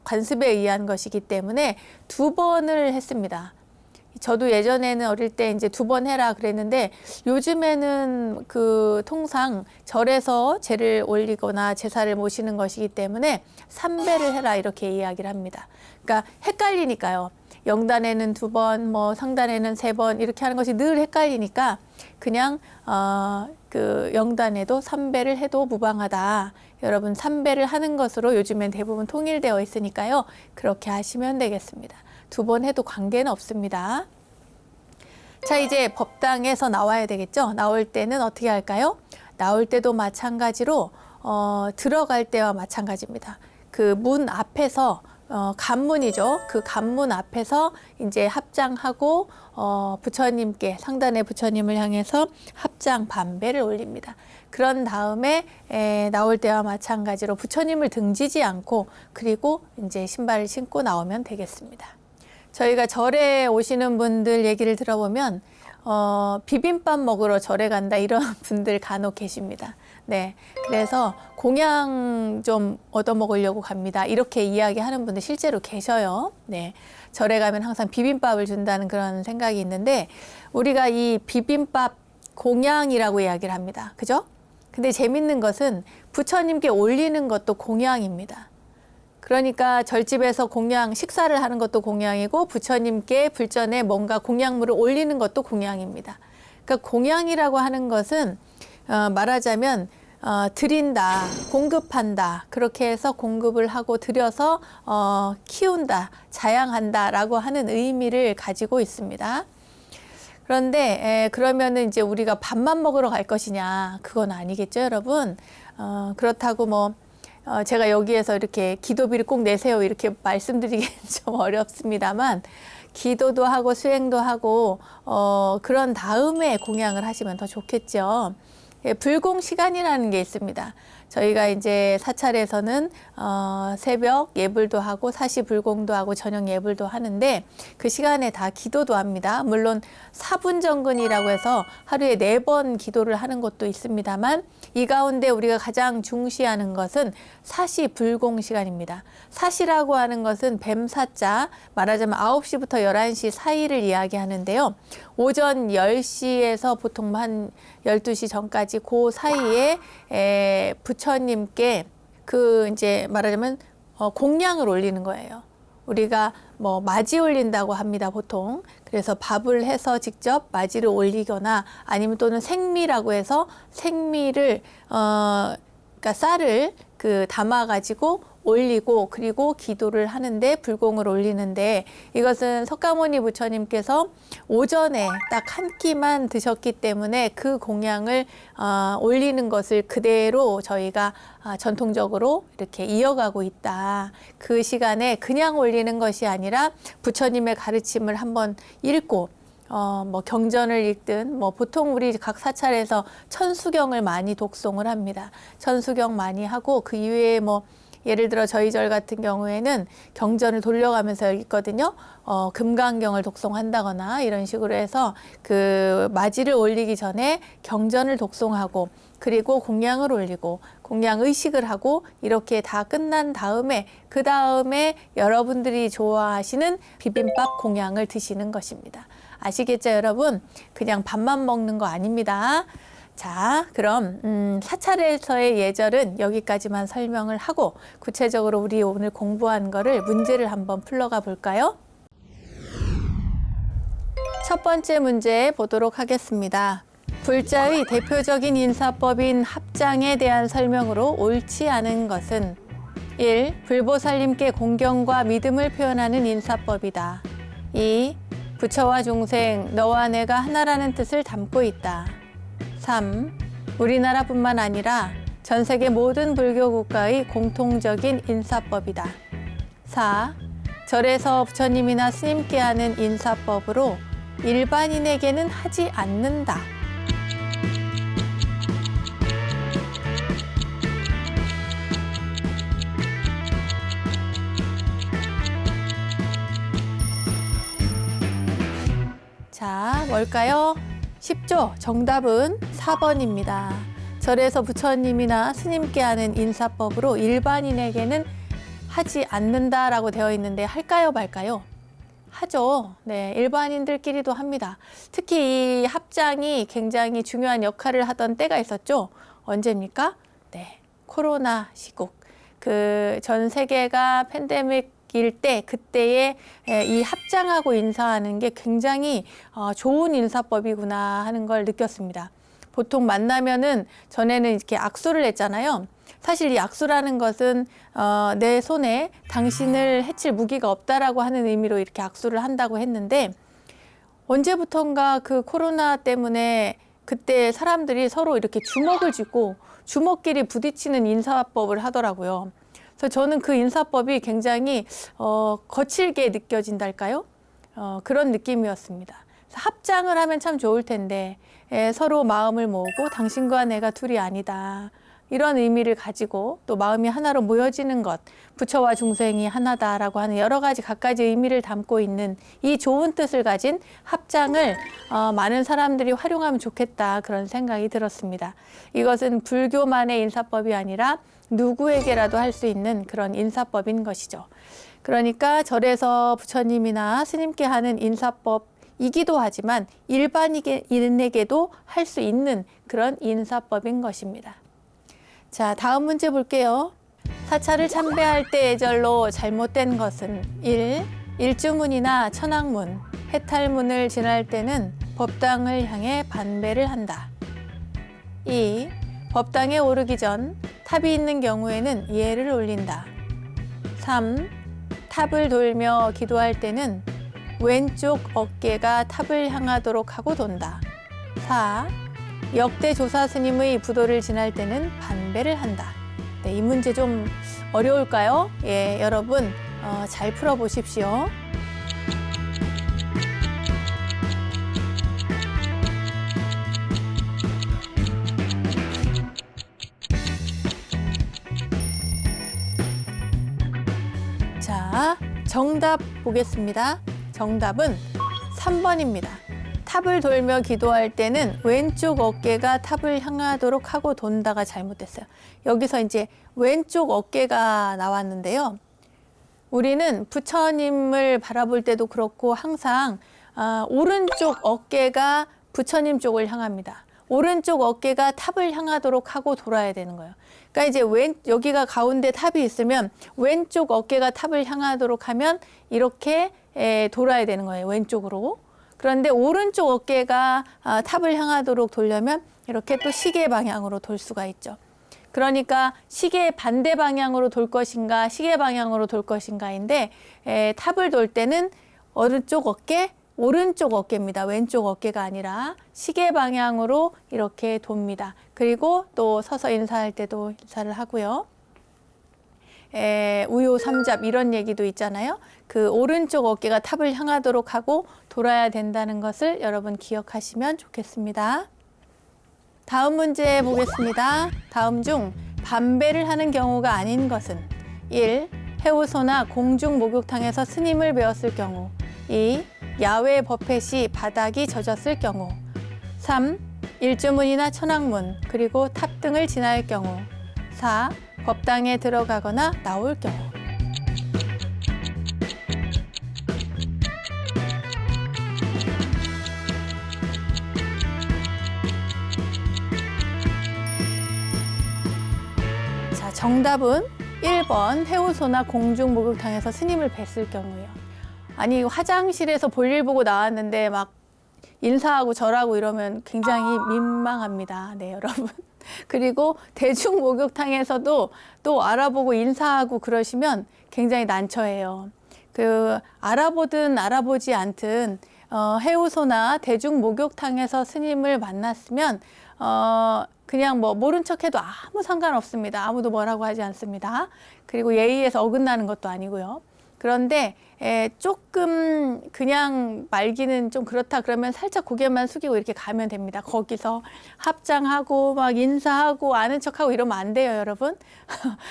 관습에 의한 것이기 때문에 2번을 했습니다. 저도 예전에는 어릴 때 이제 2번 해라 그랬는데 요즘에는 통상 절에서 제를 올리거나 제사를 모시는 것이기 때문에 3배를 해라 이렇게 이야기를 합니다. 그러니까 헷갈리니까요. 영단에는 2번, 뭐 상단에는 3번 이렇게 하는 것이 늘 헷갈리니까 그냥 영단에도 3배를 해도 무방하다. 여러분 3배를 하는 것으로 요즘엔 대부분 통일되어 있으니까요. 그렇게 하시면 되겠습니다. 2번 해도 관계는 없습니다. 자, 이제 법당에서 나와야 되겠죠. 나올 때는 어떻게 할까요? 나올 때도 마찬가지로 들어갈 때와 마찬가지입니다. 그 문 앞에서 간문이죠. 그 간문 앞에서 이제 합장하고 부처님께 상단의 부처님을 향해서 합장 반배를 올립니다. 그런 다음에 나올 때와 마찬가지로 부처님을 등지지 않고 그리고 이제 신발을 신고 나오면 되겠습니다. 저희가 절에 오시는 분들 얘기를 들어보면 비빔밥 먹으러 절에 간다 이런 분들 간혹 계십니다. 네, 그래서 공양 좀 얻어 먹으려고 갑니다. 이렇게 이야기하는 분들 실제로 계셔요. 네, 절에 가면 항상 비빔밥을 준다는 그런 생각이 있는데 우리가 이 비빔밥 공양이라고 이야기를 합니다. 그죠? 근데 재밌는 것은 부처님께 올리는 것도 공양입니다. 그러니까 절집에서 공양, 식사를 하는 것도 공양이고 부처님께 불전에 뭔가 공양물을 올리는 것도 공양입니다. 그러니까 공양이라고 하는 것은 말하자면 드린다, 공급한다, 그렇게 해서 공급을 하고 드려서 키운다, 자양한다라고 하는 의미를 가지고 있습니다. 그런데 그러면은 이제 우리가 밥만 먹으러 갈 것이냐, 그건 아니겠죠, 여러분. 그렇다고 뭐 제가 여기에서 이렇게 기도비를 꼭 내세요 이렇게 말씀드리기는 좀 어렵습니다만 기도도 하고 수행도 하고 그런 다음에 공양을 하시면 더 좋겠죠. 불공 시간이라는 게 있습니다. 저희가 이제 사찰에서는 새벽 예불도 하고 사시 불공도 하고 저녁 예불도 하는데 그 시간에 다 기도도 합니다. 물론 사분정근이라고 해서 하루에 4번 기도를 하는 것도 있습니다만 이 가운데 우리가 가장 중시하는 것은 사시 불공 시간입니다. 사시라고 하는 것은 뱀사자, 말하자면 9시부터 11시 사이를 이야기하는데요. 오전 10시에서 보통 한 12시 전까지 그 사이에 부처님께 이제 말하자면 공양을 올리는 거예요. 우리가 뭐 맞이 올린다고 합니다, 보통. 그래서 밥을 해서 직접 맞이를 올리거나 아니면 또는 생미라고 해서 생미를 그러니까 쌀을 담아 가지고 올리고 그리고 기도를 하는데 불공을 올리는데 이것은 석가모니 부처님께서 오전에 딱 한 끼만 드셨기 때문에 그 공양을 올리는 것을 그대로 저희가 전통적으로 이렇게 이어가고 있다. 그 시간에 그냥 올리는 것이 아니라 부처님의 가르침을 한번 읽고 뭐 경전을 읽든 뭐 보통 우리 각 사찰에서 천수경을 많이 독송을 합니다. 천수경 많이 하고 그 이외에 뭐 예를 들어 저희 절 같은 경우에는 경전을 돌려가면서 읽거든요. 금강경을 독송한다거나 이런 식으로 해서 그 맞이를 올리기 전에 경전을 독송하고 그리고 공양을 올리고 공양 의식을 하고 이렇게 다 끝난 다음에 그 다음에 여러분들이 좋아하시는 비빔밥 공양을 드시는 것입니다. 아시겠죠, 여러분? 그냥 밥만 먹는 거 아닙니다. 자, 그럼 사찰에서의 예절은 여기까지만 설명을 하고 구체적으로 우리 오늘 공부한 거를 문제를 한번 풀러가 볼까요? 첫 번째 문제 보도록 하겠습니다. 불자의 대표적인 인사법인 합장에 대한 설명으로 옳지 않은 것은 1. 불보살님께 공경과 믿음을 표현하는 인사법이다. 2. 부처와 중생, 너와 내가 하나라는 뜻을 담고 있다. 3. 우리나라뿐만 아니라 전 세계 모든 불교 국가의 공통적인 인사법이다. 4. 절에서 부처님이나 스님께 하는 인사법으로 일반인에게는 하지 않는다. 자, 뭘까요? 쉽죠? 정답은 4번입니다. 절에서 부처님이나 스님께 하는 인사법으로 일반인에게는 하지 않는다라고 되어 있는데 할까요, 말까요? 하죠. 네, 일반인들끼리도 합니다. 특히 이 합장이 굉장히 중요한 역할을 하던 때가 있었죠. 언제입니까? 네, 코로나 시국. 그 전 세계가 팬데믹일 때 그때에 이 합장하고 인사하는 게 굉장히 좋은 인사법이구나 하는 걸 느꼈습니다. 보통 만나면은 전에는 이렇게 악수를 했잖아요. 사실 이 악수라는 것은 내 손에 당신을 해칠 무기가 없다라고 하는 의미로 이렇게 악수를 한다고 했는데 언제부턴가 그 코로나 때문에 그때 사람들이 서로 이렇게 주먹을 쥐고 주먹끼리 부딪히는 인사법을 하더라고요. 그래서 저는 그 인사법이 굉장히 거칠게 느껴진달까요? 그런 느낌이었습니다. 합장을 하면 참 좋을 텐데 서로 마음을 모으고 당신과 내가 둘이 아니다. 이런 의미를 가지고 또 마음이 하나로 모여지는 것, 부처와 중생이 하나다라고 하는 여러 가지 갖가지 의미를 담고 있는 이 좋은 뜻을 가진 합장을 많은 사람들이 활용하면 좋겠다 그런 생각이 들었습니다. 이것은 불교만의 인사법이 아니라 누구에게라도 할 수 있는 그런 인사법인 것이죠. 그러니까 절에서 부처님이나 스님께 하는 인사법이기도 하지만 일반인에게도 할 수 있는 그런 인사법인 것입니다. 자, 다음 문제 볼게요. 사찰을 참배할 때 예절로 잘못된 것은 1. 일주문이나 천왕문, 해탈문을 지날 때는 법당을 향해 반배를 한다. 2. 법당에 오르기 전 탑이 있는 경우에는 예를 올린다. 3. 탑을 돌며 기도할 때는 왼쪽 어깨가 탑을 향하도록 하고 돈다. 4. 역대 조사 스님의 부도를 지날 때는 반배를 한다. 네, 이 문제 좀 어려울까요? 예, 여러분 잘 풀어보십시오. 자, 정답 보겠습니다. 정답은 3번입니다. 탑을 돌며 기도할 때는 왼쪽 어깨가 탑을 향하도록 하고 돈다가 잘못됐어요. 여기서 이제 왼쪽 어깨가 나왔는데요. 우리는 부처님을 바라볼 때도 그렇고 항상 오른쪽 어깨가 부처님 쪽을 향합니다. 오른쪽 어깨가 탑을 향하도록 하고 돌아야 되는 거예요. 그러니까 이제 여기가 가운데 탑이 있으면 왼쪽 어깨가 탑을 향하도록 하면 이렇게 돌아야 되는 거예요. 왼쪽으로. 그런데 오른쪽 어깨가 탑을 향하도록 돌려면 이렇게 또 시계 방향으로 돌 수가 있죠. 그러니까 시계 반대 방향으로 돌 것인가 시계 방향으로 돌 것인가인데 탑을 돌 때는 오른쪽 어깨입니다. 왼쪽 어깨가 아니라 시계 방향으로 이렇게 돕니다. 그리고 또 서서 인사할 때도 인사를 하고요. 우요 삼잡 이런 얘기도 있잖아요. 그 오른쪽 어깨가 탑을 향하도록 하고 돌아야 된다는 것을 여러분 기억하시면 좋겠습니다. 다음 문제 보겠습니다. 다음 중 반배를 하는 경우가 아닌 것은 1. 해우소나 공중 목욕탕에서 스님을 배웠을 경우 2. 야외 법회 시 바닥이 젖었을 경우 3. 일주문이나 천왕문 그리고 탑 등을 지날 경우 4. 법당에 들어가거나 나올 경우. 정답은 1번 해우소나 공중 목욕탕에서 스님을 뵀을 경우요. 아니 화장실에서 볼일 보고 나왔는데 막 인사하고 절하고 이러면 굉장히 민망합니다. 네, 여러분. 그리고 대중 목욕탕에서도 또 알아보고 인사하고 그러시면 굉장히 난처해요. 알아보든 알아보지 않든 해우소나 대중 목욕탕에서 스님을 만났으면 그냥 뭐 모른 척해도 아무 상관없습니다. 아무도 뭐라고 하지 않습니다. 그리고 예의에서 어긋나는 것도 아니고요. 그런데 조금 그냥 말기는 좀 그렇다 그러면 살짝 고개만 숙이고 이렇게 가면 됩니다. 거기서 합장하고 막 인사하고 아는 척하고 이러면 안 돼요, 여러분.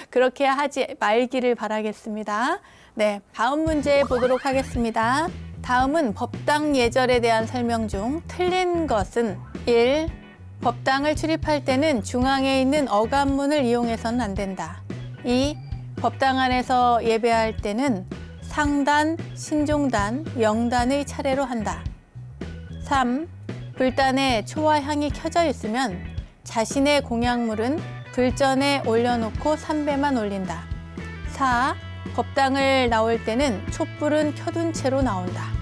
그렇게 하지 말기를 바라겠습니다. 네, 다음 문제 보도록 하겠습니다. 다음은 법당 예절에 대한 설명 중 틀린 것은 1. 법당을 출입할 때는 중앙에 있는 어간문을 이용해서는 안 된다. 2. 법당 안에서 예배할 때는 상단, 신중단, 영단의 차례로 한다. 3. 불단에 초와 향이 켜져 있으면 자신의 공약물은 불전에 올려놓고 삼배만 올린다. 4. 법당을 나올 때는 촛불은 켜둔 채로 나온다.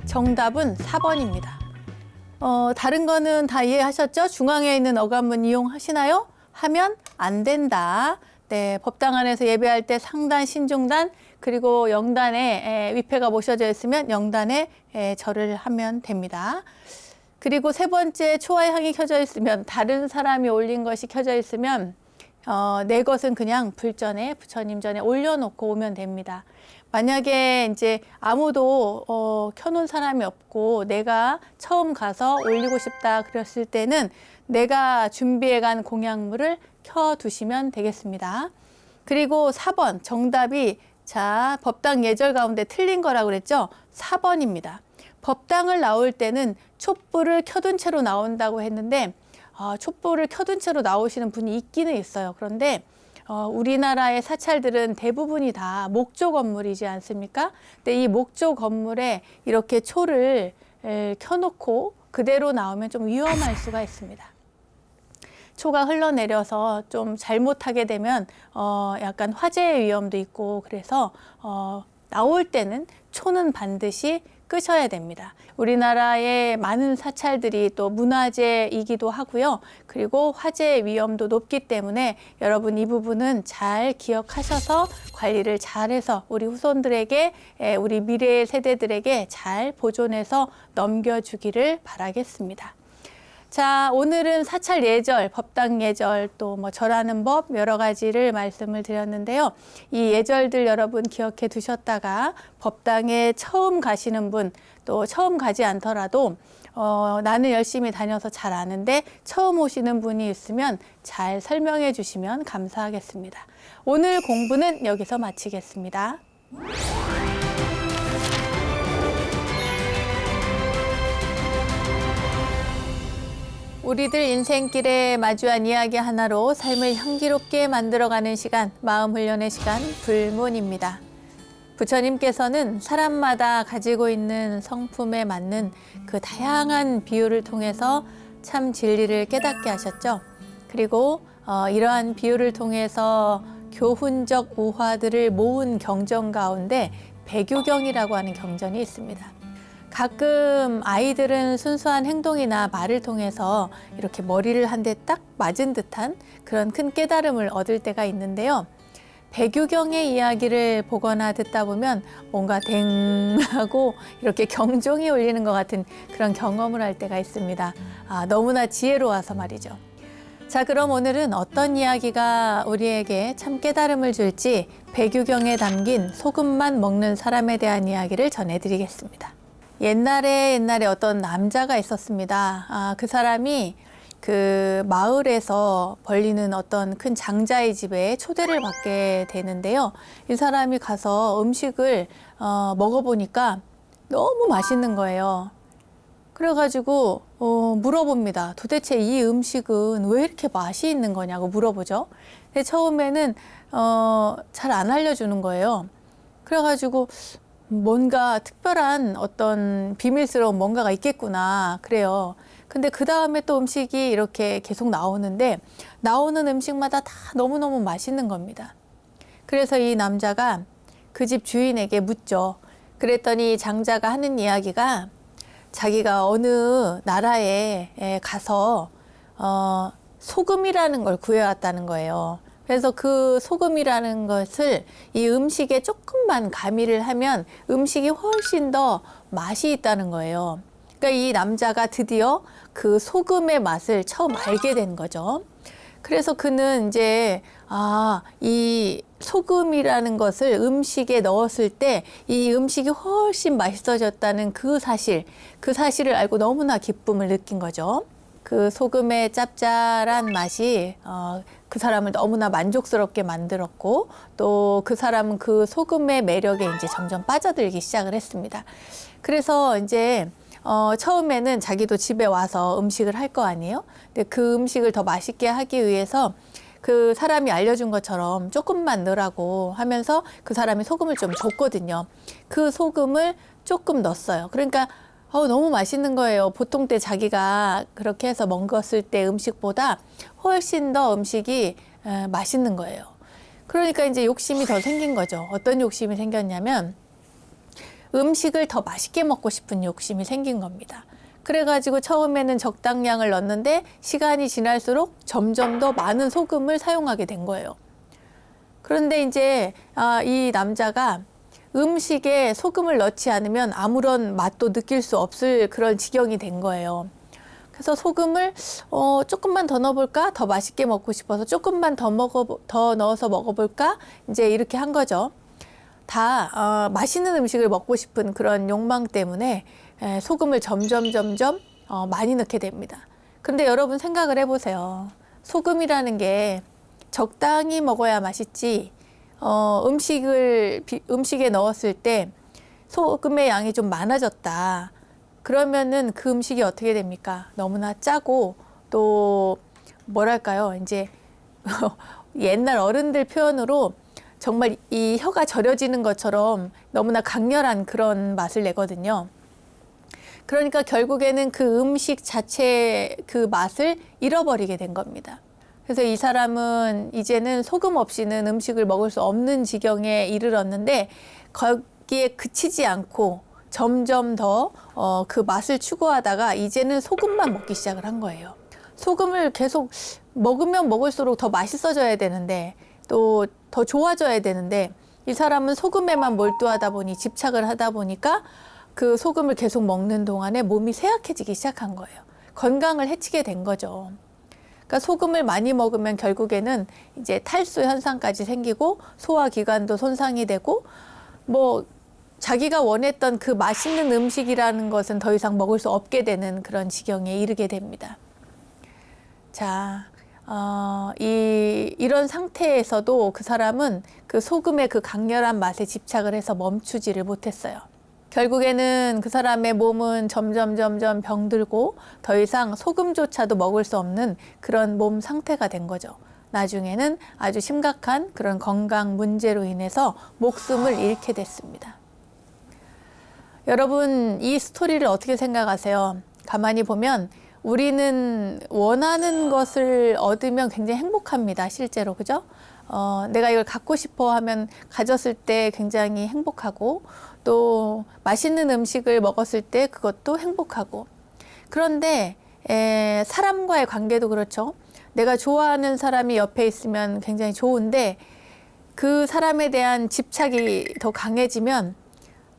정답은 4번입니다. 다른 거는 다 이해하셨죠? 중앙에 있는 어간문 이용하시나요? 하면 안 된다. 네, 법당 안에서 예배할 때 상단, 신중단, 그리고 영단에 위패가 모셔져 있으면 영단에 절을 하면 됩니다. 그리고 세 번째, 초와 향이 켜져 있으면, 다른 사람이 올린 것이 켜져 있으면 내 것은 그냥 불전에, 부처님 전에 올려놓고 오면 됩니다. 만약에 이제 아무도 켜놓은 사람이 없고 내가 처음 가서 올리고 싶다 그랬을 때는 내가 준비해간 공약물을 켜두시면 되겠습니다. 그리고 4번 정답이 법당 예절 가운데 틀린 거라고 그랬죠? 4번입니다. 법당을 나올 때는 촛불을 켜둔 채로 나온다고 했는데 촛불을 켜둔 채로 나오시는 분이 있기는 있어요. 그런데 우리나라의 사찰들은 대부분이 다 목조 건물이지 않습니까? 근데 이 목조 건물에 이렇게 초를 켜놓고 그대로 나오면 좀 위험할 수가 있습니다. 초가 흘러내려서 좀 잘못하게 되면 약간 화재의 위험도 있고, 그래서 나올 때는 초는 반드시 끄셔야 됩니다. 우리나라의 많은 사찰들이 또 문화재이기도 하고요. 그리고 화재의 위험도 높기 때문에 여러분 이 부분은 잘 기억하셔서 관리를 잘해서 우리 후손들에게, 우리 미래 세대들에게 잘 보존해서 넘겨주기를 바라겠습니다. 자, 오늘은 사찰 예절, 법당 예절, 또 뭐 절하는 법 여러 가지를 말씀을 드렸는데요. 이 예절들 여러분 기억해 두셨다가 법당에 처음 가시는 분, 또 처음 가지 않더라도 나는 열심히 다녀서 잘 아는데 처음 오시는 분이 있으면 잘 설명해 주시면 감사하겠습니다. 오늘 공부는 여기서 마치겠습니다. 우리들 인생길에 마주한 이야기 하나로 삶을 향기롭게 만들어가는 시간, 마음 훈련의 시간, 불문입니다. 부처님께서는 사람마다 가지고 있는 성품에 맞는 그 다양한 비유를 통해서 참 진리를 깨닫게 하셨죠. 그리고 이러한 비유를 통해서 교훈적 우화들을 모은 경전 가운데 배교경이라고 하는 경전이 있습니다. 가끔 아이들은 순수한 행동이나 말을 통해서 이렇게 머리를 한 대 딱 맞은 듯한 그런 큰 깨달음을 얻을 때가 있는데요. 배교경의 이야기를 보거나 듣다 보면 뭔가 댕 하고 이렇게 경종이 울리는 것 같은 그런 경험을 할 때가 있습니다. 너무나 지혜로워서 말이죠. 자, 그럼 오늘은 어떤 이야기가 우리에게 참 깨달음을 줄지 배교경에 담긴 소금만 먹는 사람에 대한 이야기를 전해드리겠습니다. 옛날에 어떤 남자가 있었습니다. 그 사람이 그 마을에서 벌리는 어떤 큰 장자의 집에 초대를 받게 되는데요. 이 사람이 가서 음식을 먹어보니까 너무 맛있는 거예요. 그래가지고 물어봅니다. 도대체 이 음식은 왜 이렇게 맛이 있는 거냐고 물어보죠. 근데 처음에는 잘 안 알려주는 거예요. 그래가지고 뭔가 특별한 어떤 비밀스러운 뭔가가 있겠구나 그래요. 근데 그 다음에 또 음식이 이렇게 계속 나오는데 나오는 음식마다 다 너무너무 맛있는 겁니다. 그래서 이 남자가 그 집 주인에게 묻죠. 그랬더니 장자가 하는 이야기가 자기가 어느 나라에 가서 소금이라는 걸 구해왔다는 거예요. 그래서 그 소금이라는 것을 이 음식에 조금만 가미를 하면 음식이 훨씬 더 맛이 있다는 거예요. 그러니까 이 남자가 드디어 그 소금의 맛을 처음 알게 된 거죠. 그래서 그는 이제 이 소금이라는 것을 음식에 넣었을 때 이 음식이 훨씬 맛있어졌다는 그 사실을 알고 너무나 기쁨을 느낀 거죠. 그 소금의 짭짤한 맛이 그 사람을 너무나 만족스럽게 만들었고 또 그 사람은 그 소금의 매력에 이제 점점 빠져들기 시작을 했습니다. 그래서 이제 처음에는 자기도 집에 와서 음식을 할 거 아니에요? 근데 그 음식을 더 맛있게 하기 위해서 그 사람이 알려준 것처럼 조금만 넣으라고 하면서 그 사람이 소금을 좀 줬거든요. 그 소금을 조금 넣었어요. 그러니까 너무 맛있는 거예요. 보통 때 자기가 그렇게 해서 먹었을 때 음식보다 훨씬 더 음식이 맛있는 거예요. 그러니까 이제 욕심이 더 생긴 거죠. 어떤 욕심이 생겼냐면 음식을 더 맛있게 먹고 싶은 욕심이 생긴 겁니다. 그래가지고 처음에는 적당량을 넣었는데 시간이 지날수록 점점 더 많은 소금을 사용하게 된 거예요. 그런데 이제 이 남자가 음식에 소금을 넣지 않으면 아무런 맛도 느낄 수 없을 그런 지경이 된 거예요. 그래서 소금을 조금만 더 넣어볼까? 더 맛있게 먹고 싶어서 조금만 더 넣어서 먹어볼까? 이제 이렇게 한 거죠. 다 맛있는 음식을 먹고 싶은 그런 욕망 때문에 소금을 점점 많이 넣게 됩니다. 근데 여러분 생각을 해보세요. 소금이라는 게 적당히 먹어야 맛있지. 음식에 넣었을 때 소금의 양이 좀 많아졌다. 그러면은 그 음식이 어떻게 됩니까? 너무나 짜고 또 뭐랄까요? 이제 옛날 어른들 표현으로 정말 이 혀가 저려지는 것처럼 너무나 강렬한 그런 맛을 내거든요. 그러니까 결국에는 그 음식 자체의 그 맛을 잃어버리게 된 겁니다. 그래서 이 사람은 이제는 소금 없이는 음식을 먹을 수 없는 지경에 이르렀는데 거기에 그치지 않고 점점 더 그 맛을 추구하다가 이제는 소금만 먹기 시작을 한 거예요. 소금을 계속 먹으면 먹을수록 더 맛있어져야 되는데 또 더 좋아져야 되는데 이 사람은 소금에만 몰두하다 보니 집착을 하다 보니까 그 소금을 계속 먹는 동안에 몸이 쇠약해지기 시작한 거예요. 건강을 해치게 된 거죠. 그러니까 소금을 많이 먹으면 결국에는 이제 탈수 현상까지 생기고 소화기관도 손상이 되고 뭐 자기가 원했던 그 맛있는 음식이라는 것은 더 이상 먹을 수 없게 되는 그런 지경에 이르게 됩니다. 자, 이런 상태에서도 그 사람은 그 소금의 그 강렬한 맛에 집착을 해서 멈추지를 못했어요. 결국에는 그 사람의 몸은 점점 병들고 더 이상 소금조차도 먹을 수 없는 그런 몸 상태가 된 거죠. 나중에는 아주 심각한 그런 건강 문제로 인해서 목숨을 잃게 됐습니다. 여러분, 이 스토리를 어떻게 생각하세요? 가만히 보면 우리는 원하는 것을 얻으면 굉장히 행복합니다. 실제로, 그죠? 내가 이걸 갖고 싶어 하면 가졌을 때 굉장히 행복하고 또 맛있는 음식을 먹었을 때 그것도 행복하고. 그런데 사람과의 관계도 그렇죠. 내가 좋아하는 사람이 옆에 있으면 굉장히 좋은데 그 사람에 대한 집착이 더 강해지면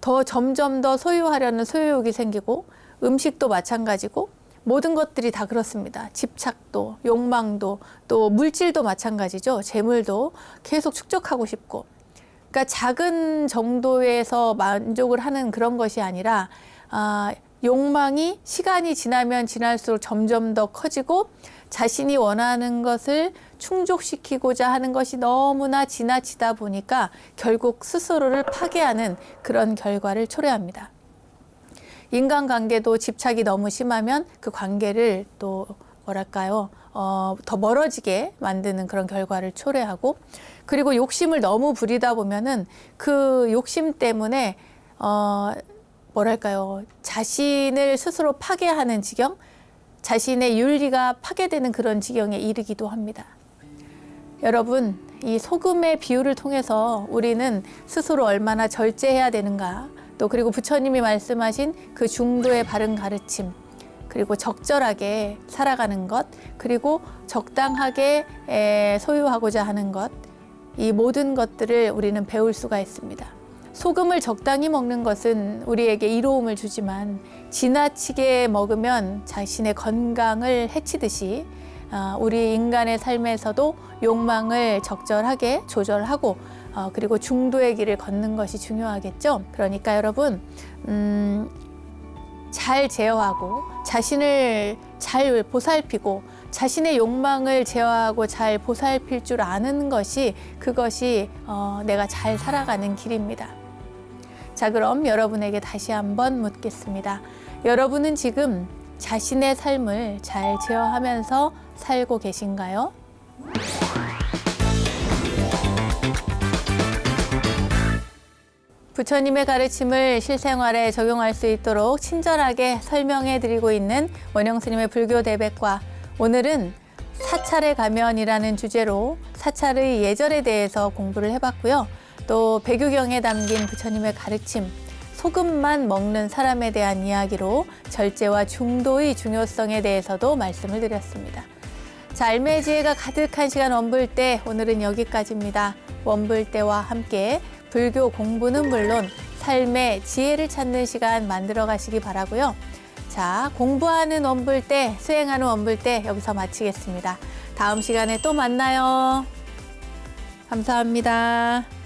더 점점 더 소유하려는 소유욕이 생기고 음식도 마찬가지고 모든 것들이 다 그렇습니다. 집착도, 욕망도, 또 물질도 마찬가지죠. 재물도 계속 축적하고 싶고. 그러니까 작은 정도에서 만족을 하는 그런 것이 아니라 욕망이 시간이 지나면 지날수록 점점 더 커지고 자신이 원하는 것을 충족시키고자 하는 것이 너무나 지나치다 보니까 결국 스스로를 파괴하는 그런 결과를 초래합니다. 인간관계도 집착이 너무 심하면 그 관계를 또 뭐랄까요? 더 멀어지게 만드는 그런 결과를 초래하고, 그리고 욕심을 너무 부리다 보면은 그 욕심 때문에 뭐랄까요, 자신을 스스로 파괴하는 지경, 자신의 윤리가 파괴되는 그런 지경에 이르기도 합니다. 여러분, 이 소금의 비유를 통해서 우리는 스스로 얼마나 절제해야 되는가, 또 그리고 부처님이 말씀하신 그 중도의 바른 가르침, 그리고 적절하게 살아가는 것, 그리고 적당하게 소유하고자 하는 것, 이 모든 것들을 우리는 배울 수가 있습니다. 소금을 적당히 먹는 것은 우리에게 이로움을 주지만 지나치게 먹으면 자신의 건강을 해치듯이 우리 인간의 삶에서도 욕망을 적절하게 조절하고 그리고 중도의 길을 걷는 것이 중요하겠죠. 그러니까 여러분, 잘 제어하고 자신을 잘 보살피고 자신의 욕망을 제어하고 잘 보살필 줄 아는 것이, 그것이 내가 잘 살아가는 길입니다. 자, 그럼 여러분에게 다시 한번 묻겠습니다. 여러분은 지금 자신의 삶을 잘 제어하면서 살고 계신가요? 부처님의 가르침을 실생활에 적용할 수 있도록 친절하게 설명해 드리고 있는 원영스님의 불교 대백과, 오늘은 사찰의 가면이라는 주제로 사찰의 예절에 대해서 공부를 해봤고요. 또 배교경에 담긴 부처님의 가르침, 소금만 먹는 사람에 대한 이야기로 절제와 중도의 중요성에 대해서도 말씀을 드렸습니다. 자, 알매지혜가 가득한 시간 원불대, 오늘은 여기까지입니다. 원불대와 함께 불교 공부는 물론 삶의 지혜를 찾는 시간 만들어 가시기 바라고요. 자, 공부하는 원불대, 수행하는 원불대 여기서 마치겠습니다. 다음 시간에 또 만나요. 감사합니다.